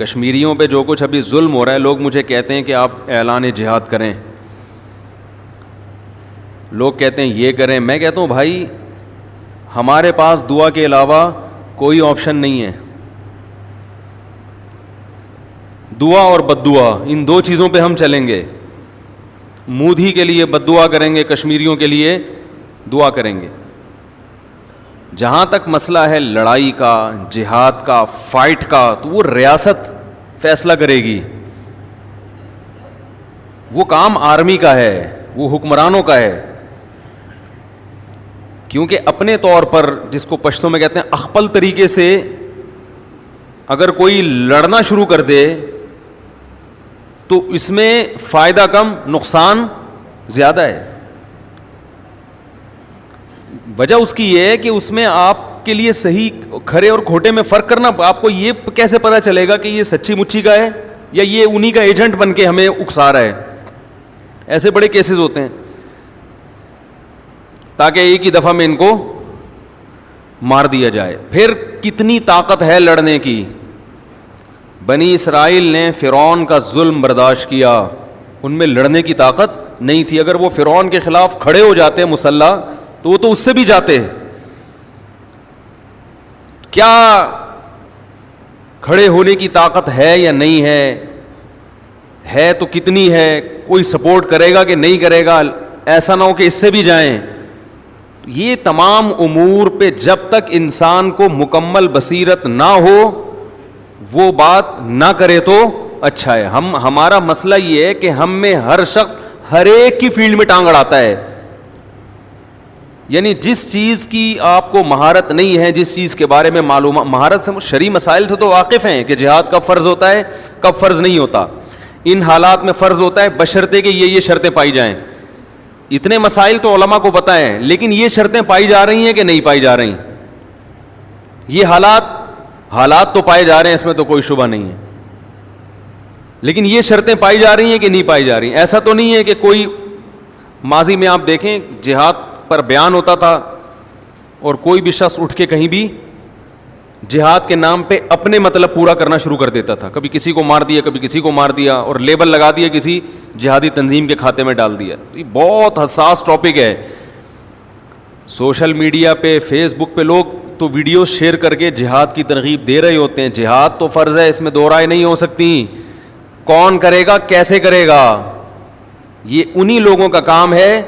کشمیریوں پہ جو کچھ ابھی ظلم ہو رہا ہے، لوگ مجھے کہتے ہیں کہ آپ اعلان جہاد کریں، لوگ کہتے ہیں یہ کریں. میں کہتا ہوں بھائی ہمارے پاس دعا کے علاوہ کوئی آپشن نہیں ہے. دعا اور بد دعا، ان دو چیزوں پہ ہم چلیں گے. مودھی کے لیے بد دعا کریں گے، کشمیریوں کے لیے دعا کریں گے. جہاں تک مسئلہ ہے لڑائی کا، جہاد کا، فائٹ کا، تو وہ ریاست فیصلہ کرے گی. وہ کام آرمی کا ہے، وہ حکمرانوں کا ہے. کیونکہ اپنے طور پر جس کو پشتو میں کہتے ہیں اخپل طریقے سے اگر کوئی لڑنا شروع کر دے تو اس میں فائدہ کم نقصان زیادہ ہے. وجہ اس کی یہ ہے کہ اس میں آپ کے لیے صحیح کھرے اور کھوٹے میں فرق کرنا، آپ کو یہ کیسے پتا چلے گا کہ یہ سچی مچی کا ہے یا یہ انہی کا ایجنٹ بن کے ہمیں اکسا رہا ہے. ایسے بڑے کیسز ہوتے ہیں تاکہ ایک ہی دفعہ میں ان کو مار دیا جائے. پھر کتنی طاقت ہے لڑنے کی. بنی اسرائیل نے فرعون کا ظلم برداشت کیا، ان میں لڑنے کی طاقت نہیں تھی. اگر وہ فرعون کے خلاف کھڑے ہو جاتے مسلح تو وہ تو اس سے بھی جاتے. کیا کھڑے ہونے کی طاقت ہے یا نہیں ہے تو کتنی ہے؟ کوئی سپورٹ کرے گا کہ نہیں کرے گا؟ ایسا نہ ہو کہ اس سے بھی جائیں. یہ تمام امور پہ جب تک انسان کو مکمل بصیرت نہ ہو وہ بات نہ کرے تو اچھا ہے. ہمارا مسئلہ یہ ہے کہ ہم میں ہر شخص ہر ایک کی فیلڈ میں ٹانگ اڑاتا ہے. یعنی جس چیز کی آپ کو مہارت نہیں ہے، جس چیز کے بارے میں معلومات، مہارت سے شرعی مسائل سے تو واقف ہیں کہ جہاد کب فرض ہوتا ہے کب فرض نہیں ہوتا، ان حالات میں فرض ہوتا ہے بشرطے کہ یہ شرطیں پائی جائیں. اتنے مسائل تو علماء کو پتہ ہیں، لیکن یہ شرطیں پائی جا رہی ہیں کہ نہیں پائی جا رہی؟ یہ حالات تو پائے جا رہے ہیں، اس میں تو کوئی شبہ نہیں ہے، لیکن یہ شرطیں پائی جا رہی ہیں کہ نہیں پائی جا رہی؟ ایسا تو نہیں ہے کہ کوئی ماضی میں آپ دیکھیں جہاد پر بیان ہوتا تھا اور کوئی بھی شخص اٹھ کے کہیں بھی جہاد کے نام پہ اپنے مطلب پورا کرنا شروع کر دیتا تھا. کبھی کسی کو مار دیا، کبھی کسی کو مار دیا اور لیبل لگا دیا، کسی جہادی تنظیم کے کھاتے میں ڈال دیا. یہ بہت حساس ٹاپک ہے. سوشل میڈیا پہ، فیس بک پہ لوگ تو ویڈیو شیئر کر کے جہاد کی ترغیب دے رہے ہوتے ہیں. جہاد تو فرض ہے، اس میں دو رائے نہیں ہو سکتی. کون کرے گا، کیسے کرے گا، یہ انہی لوگوں کا کام ہے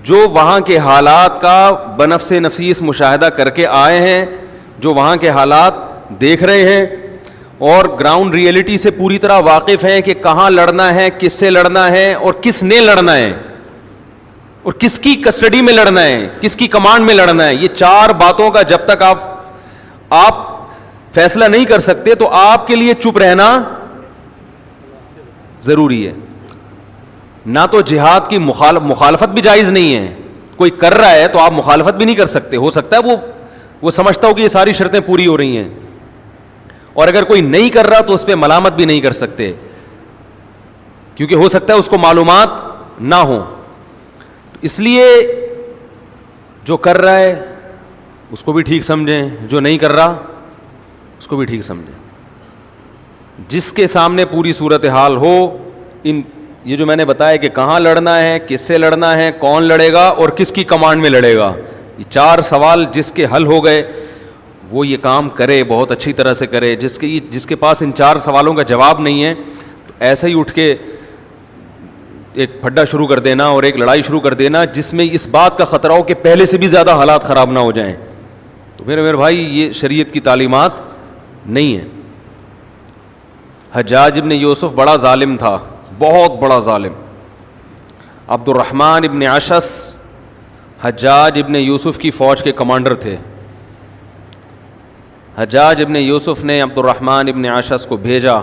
جو وہاں کے حالات کا بنفس نفیس مشاہدہ کر کے آئے ہیں، جو وہاں کے حالات دیکھ رہے ہیں اور گراؤنڈ ریئلٹی سے پوری طرح واقف ہیں کہ کہاں لڑنا ہے، کس سے لڑنا ہے اور کس نے لڑنا ہے اور کس کی کسٹڈی میں لڑنا ہے، کس کی کمانڈ میں لڑنا ہے. یہ چار باتوں کا جب تک آپ فیصلہ نہیں کر سکتے تو آپ کے لیے چپ رہنا ضروری ہے. نہ تو جہاد کی مخالفت بھی جائز نہیں ہے. کوئی کر رہا ہے تو آپ مخالفت بھی نہیں کر سکتے. ہو سکتا ہے وہ سمجھتا ہو کہ یہ ساری شرطیں پوری ہو رہی ہیں، اور اگر کوئی نہیں کر رہا تو اس پہ ملامت بھی نہیں کر سکتے، کیونکہ ہو سکتا ہے اس کو معلومات نہ ہو. اس لیے جو کر رہا ہے اس کو بھی ٹھیک سمجھیں، جو نہیں کر رہا اس کو بھی ٹھیک سمجھیں. جس کے سامنے پوری صورتحال ہو، یہ جو میں نے بتایا کہ کہاں لڑنا ہے، کس سے لڑنا ہے، کون لڑے گا اور کس کی کمانڈ میں لڑے گا، یہ چار سوال جس کے حل ہو گئے وہ یہ کام کرے، بہت اچھی طرح سے کرے. جس کے پاس ان چار سوالوں کا جواب نہیں ہے تو ایسے ہی اٹھ کے ایک پھڈا شروع کر دینا اور ایک لڑائی شروع کر دینا جس میں اس بات کا خطرہ ہو کہ پہلے سے بھی زیادہ حالات خراب نہ ہو جائیں، تو پھر میرے بھائی یہ شریعت کی تعلیمات نہیں ہے. حجاج ابن یوسف بڑا ظالم تھا، بہت بڑا ظالم. عبد الرحمن ابن اشعث حجاج ابن یوسف کی فوج کے کمانڈر تھے. حجاج ابن یوسف نے عبد الرحمن ابن اشعث کو بھیجا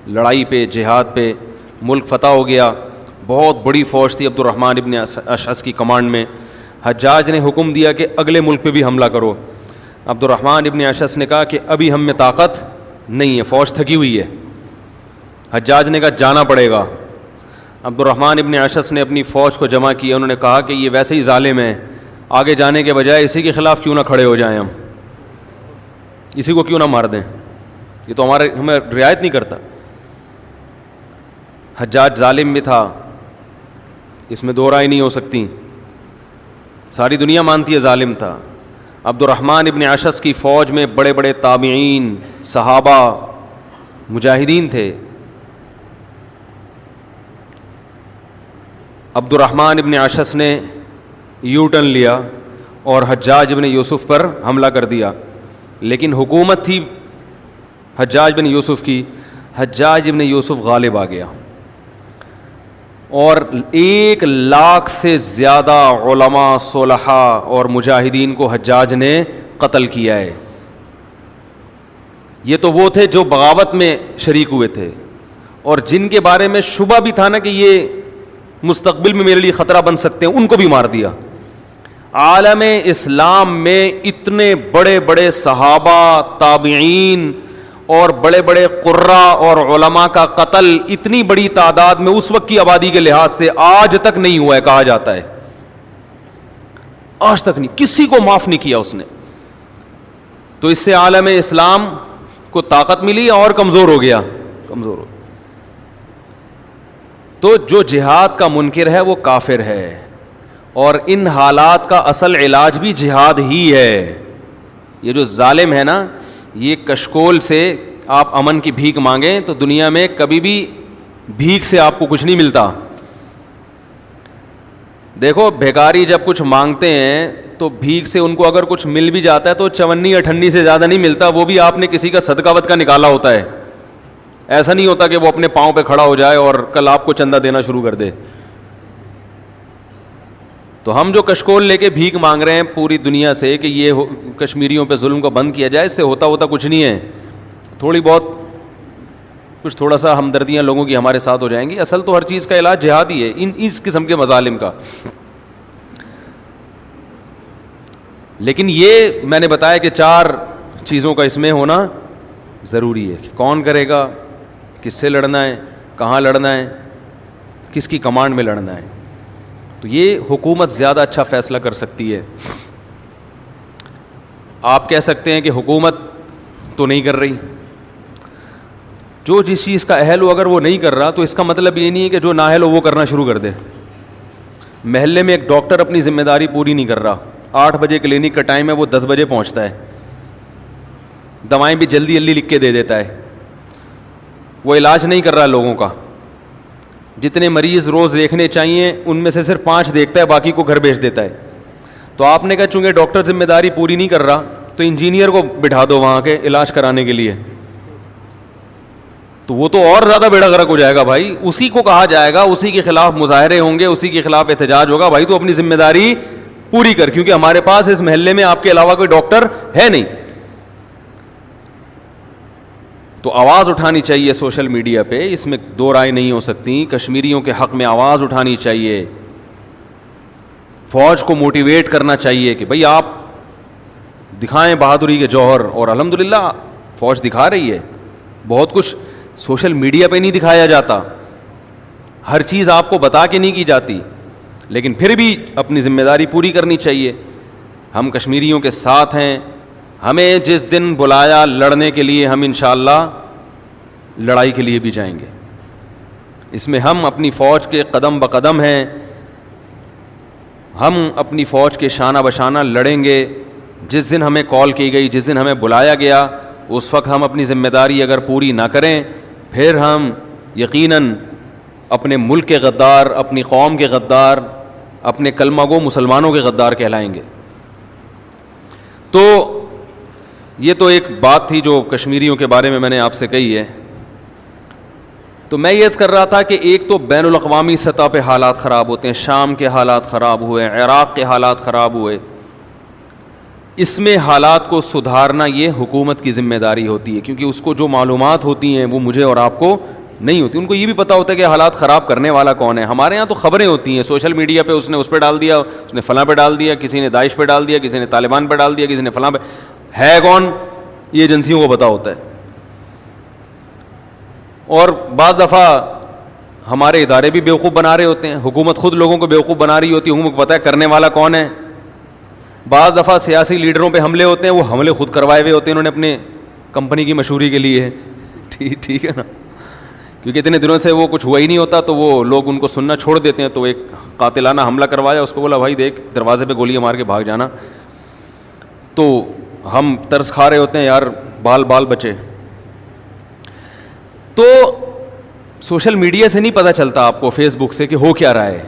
لڑائی پہ، جہاد پہ. ملک فتح ہو گیا، بہت بڑی فوج تھی عبد الرحمن ابن اشعث کی کمانڈ میں. حجاج نے حکم دیا کہ اگلے ملک پہ بھی حملہ کرو. عبد الرحمن ابن اشعث نے کہا کہ ابھی ہم میں طاقت نہیں ہے، فوج تھکی ہوئی ہے. حجاج نے کہا جانا پڑے گا. عبد الرحمن ابن اشعث نے اپنی فوج کو جمع کیا. انہوں نے کہا کہ یہ ویسے ہی ظالم ہے، آگے جانے کے بجائے اسی کے خلاف کیوں نہ کھڑے ہو جائیں، ہم اسی کو کیوں نہ مار دیں. یہ تو ہمیں رعایت نہیں کرتا. حجاج ظالم بھی تھا, اس میں دو رائے نہیں ہو سکتی, ساری دنیا مانتی ہے ظالم تھا. عبد الرحمن ابن اشعث کی فوج میں بڑے بڑے تابعین, صحابہ, مجاہدین تھے. عبد الرحمن ابن اشعث نے یو ٹرن لیا اور حجاج ابن یوسف پر حملہ کر دیا, لیکن حکومت تھی حجاج بن یوسف کی. حجاج ابن یوسف غالب آ گیا اور 1,00,000 سے زیادہ علماء, صلحاء اور مجاہدین کو حجاج نے قتل کیا ہے. یہ تو وہ تھے جو بغاوت میں شریک ہوئے تھے اور جن کے بارے میں شبہ بھی تھا نا کہ یہ مستقبل میں میرے لیے خطرہ بن سکتے ہیں, ان کو بھی مار دیا. عالم اسلام میں اتنے بڑے بڑے صحابہ, تابعین اور بڑے بڑے قراء اور علماء کا قتل اتنی بڑی تعداد میں اس وقت کی آبادی کے لحاظ سے آج تک نہیں ہوا ہے, کہا جاتا ہے. آج تک نہیں, کسی کو معاف نہیں کیا اس نے. تو اس سے عالم اسلام کو طاقت ملی اور کمزور ہو گیا, کمزور ہو گیا. تو جو جہاد کا منکر ہے وہ کافر ہے, اور ان حالات کا اصل علاج بھی جہاد ہی ہے. یہ جو ظالم ہے نا, یہ کشکول سے آپ امن کی بھیک مانگیں تو دنیا میں کبھی بھی بھیک سے آپ کو کچھ نہیں ملتا. دیکھو بھیکاری جب کچھ مانگتے ہیں تو بھیک سے ان کو اگر کچھ مل بھی جاتا ہے تو 54-58 سے زیادہ نہیں ملتا, وہ بھی آپ نے کسی کا صدقہ وت کا نکالا ہوتا ہے. ایسا نہیں ہوتا کہ وہ اپنے پاؤں پہ کھڑا ہو جائے اور کل آپ کو چندہ دینا شروع کر دے. تو ہم جو کشکول لے کے بھیک مانگ رہے ہیں پوری دنیا سے کہ یہ کشمیریوں پہ ظلم کو بند کیا جائے, اس سے ہوتا کچھ نہیں ہے. تھوڑی بہت کچھ تھوڑا سا ہمدردیاں لوگوں کی ہمارے ساتھ ہو جائیں گی. اصل تو ہر چیز کا علاج جہاد ہی ہے, اس قسم کے مظالم کا. لیکن یہ میں نے بتایا کہ 4 چیزوں کا اس میں ہونا ضروری ہے. کہ کون کرے گا, کس سے لڑنا ہے, کہاں لڑنا ہے, کس کی کمانڈ میں لڑنا ہے. تو یہ حکومت زیادہ اچھا فیصلہ کر سکتی ہے. آپ کہہ سکتے ہیں کہ حکومت تو نہیں کر رہی. جو جس چیز کا اہل ہو اگر وہ نہیں کر رہا تو اس کا مطلب یہ نہیں ہے کہ جو نااہل ہو وہ کرنا شروع کر دے. محلے میں ایک ڈاکٹر اپنی ذمہ داری پوری نہیں کر رہا, 8 بجے کلینک کا ٹائم ہے, وہ 10 بجے پہنچتا ہے, دوائیں بھی جلدی لکھ کے دے دیتا ہے, وہ علاج نہیں کر رہا لوگوں کا. جتنے مریض روز دیکھنے چاہیے ان میں سے صرف 5 دیکھتا ہے, باقی کو گھر بھیج دیتا ہے. تو آپ نے کہا چونکہ ڈاکٹر ذمہ داری پوری نہیں کر رہا تو انجینئر کو بٹھا دو وہاں کے علاج کرانے کے لیے, تو وہ تو اور زیادہ بیڑا غرق ہو جائے گا بھائی. اسی کو کہا جائے گا, اسی کے خلاف مظاہرے ہوں گے, اسی کے خلاف احتجاج ہوگا. بھائی تو اپنی ذمہ داری پوری کر, کیونکہ ہمارے پاس اس محلے میں آپ کے علاوہ کوئی ڈاکٹر ہے نہیں. تو آواز اٹھانی چاہیے سوشل میڈیا پہ, اس میں 2 رائے نہیں ہو سکتی. کشمیریوں کے حق میں آواز اٹھانی چاہیے, فوج کو موٹیویٹ کرنا چاہیے کہ بھئی آپ دکھائیں بہادری کے جوہر. اور الحمدللہ فوج دکھا رہی ہے بہت کچھ. سوشل میڈیا پہ نہیں دکھایا جاتا, ہر چیز آپ کو بتا کے نہیں کی جاتی, لیکن پھر بھی اپنی ذمہ داری پوری کرنی چاہیے. ہم کشمیریوں کے ساتھ ہیں, ہمیں جس دن بلایا لڑنے کے لیے ہم انشاءاللہ لڑائی کے لیے بھی جائیں گے. اس میں ہم اپنی فوج کے قدم بقدم ہیں, ہم اپنی فوج کے شانہ بشانہ لڑیں گے. جس دن ہمیں کال کی گئی, جس دن ہمیں بلایا گیا, اس وقت ہم اپنی ذمہ داری اگر پوری نہ کریں پھر ہم یقیناً اپنے ملک کے غدار, اپنی قوم کے غدار, اپنے کلمہ گو مسلمانوں کے غدار کہلائیں گے. تو یہ تو ایک بات تھی جو کشمیریوں کے بارے میں نے آپ سے کہی ہے. تو میں یہ کر رہا تھا کہ ایک تو بین الاقوامی سطح پہ حالات خراب ہوتے ہیں, شام کے حالات خراب ہوئے, عراق کے حالات خراب ہوئے. اس میں حالات کو سدھارنا یہ حکومت کی ذمہ داری ہوتی ہے, کیونکہ اس کو جو معلومات ہوتی ہیں وہ مجھے اور آپ کو نہیں ہوتی. ان کو یہ بھی پتہ ہوتا ہے کہ حالات خراب کرنے والا کون ہے. ہمارے یہاں تو خبریں ہوتی ہیں سوشل میڈیا پہ, اس نے اس پہ ڈال دیا, اس نے فلاں پہ ڈال دیا, کسی نے داعش پہ ڈال دیا, کسی نے طالبان پہ ڈال دیا, کسی نے فلاں پہ. ہے کون؟ یہ ایجنسیوں کو پتہ ہوتا ہے. اور بعض دفعہ ہمارے ادارے بھی بیوقوف بنا رہے ہوتے ہیں, حکومت خود لوگوں کو بیوقوف بنا رہی ہوتی ہے, حکومت کو پتہ ہے کرنے والا کون ہے. بعض دفعہ سیاسی لیڈروں پہ حملے ہوتے ہیں, وہ حملے خود کروائے ہوئے ہوتے ہیں, انہوں نے اپنے کمپنی کی مشہوری کے لیے, ٹھیک ہے نا, کیونکہ اتنے دنوں سے وہ کچھ ہوا ہی نہیں ہوتا تو وہ لوگ ان کو سننا چھوڑ دیتے ہیں. تو ایک قاتلانہ حملہ کروایا, اس کو بولا بھائی دیکھ دروازے پہ گولیاں مار کے بھاگ جانا. تو ہم ترس کھا رہے ہوتے ہیں یار, بال بچے. تو سوشل میڈیا سے نہیں پتہ چلتا آپ کو, فیس بک سے, کہ ہو کیا رہا ہے.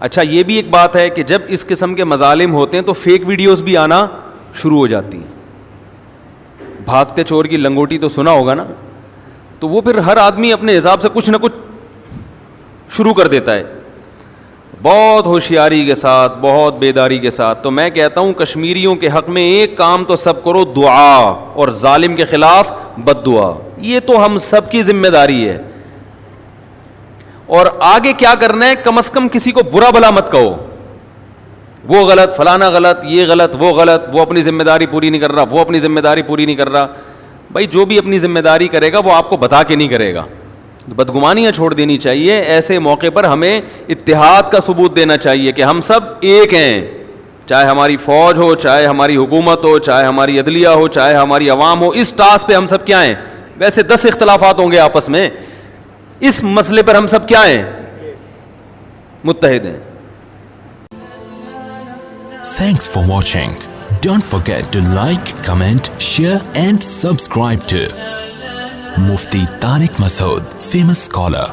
اچھا یہ بھی ایک بات ہے کہ جب اس قسم کے مظالم ہوتے ہیں تو فیک ویڈیوز بھی آنا شروع ہو جاتی ہیں. بھاگتے چور کی لنگوٹی تو سنا ہوگا نا, تو وہ پھر ہر آدمی اپنے حساب سے کچھ نہ کچھ شروع کر دیتا ہے, بہت ہوشیاری کے ساتھ, بہت بیداری کے ساتھ. تو میں کہتا ہوں کشمیریوں کے حق میں ایک کام تو سب کرو, دعا, اور ظالم کے خلاف بد دعا. یہ تو ہم سب کی ذمہ داری ہے. اور آگے کیا کرنا ہے, کم از کم کسی کو برا بھلا مت کہو, وہ غلط, فلانا غلط, یہ غلط, وہ غلط, وہ اپنی ذمہ داری پوری نہیں کر رہا, وہ اپنی ذمہ داری پوری نہیں کر رہا. بھائی جو بھی اپنی ذمہ داری کرے گا وہ آپ کو بتا کے نہیں کرے گا. بدگمانیاں چھوڑ دینی چاہیے. ایسے موقع پر ہمیں اتحاد کا ثبوت دینا چاہیے کہ ہم سب ایک ہیں, چاہے ہماری فوج ہو, چاہے ہماری حکومت ہو, چاہے ہماری عدلیہ ہو, چاہے ہماری عوام ہو. اس ٹاسک پہ ہم سب کیا ہیں؟ ویسے 10 اختلافات ہوں گے آپس میں, اس مسئلے پر ہم سب کیا ہیں؟ متحد ہیں. Thanks for watching. Don't forget to like, comment, share and subscribe to Mufti Tariq Masood, famous scholar.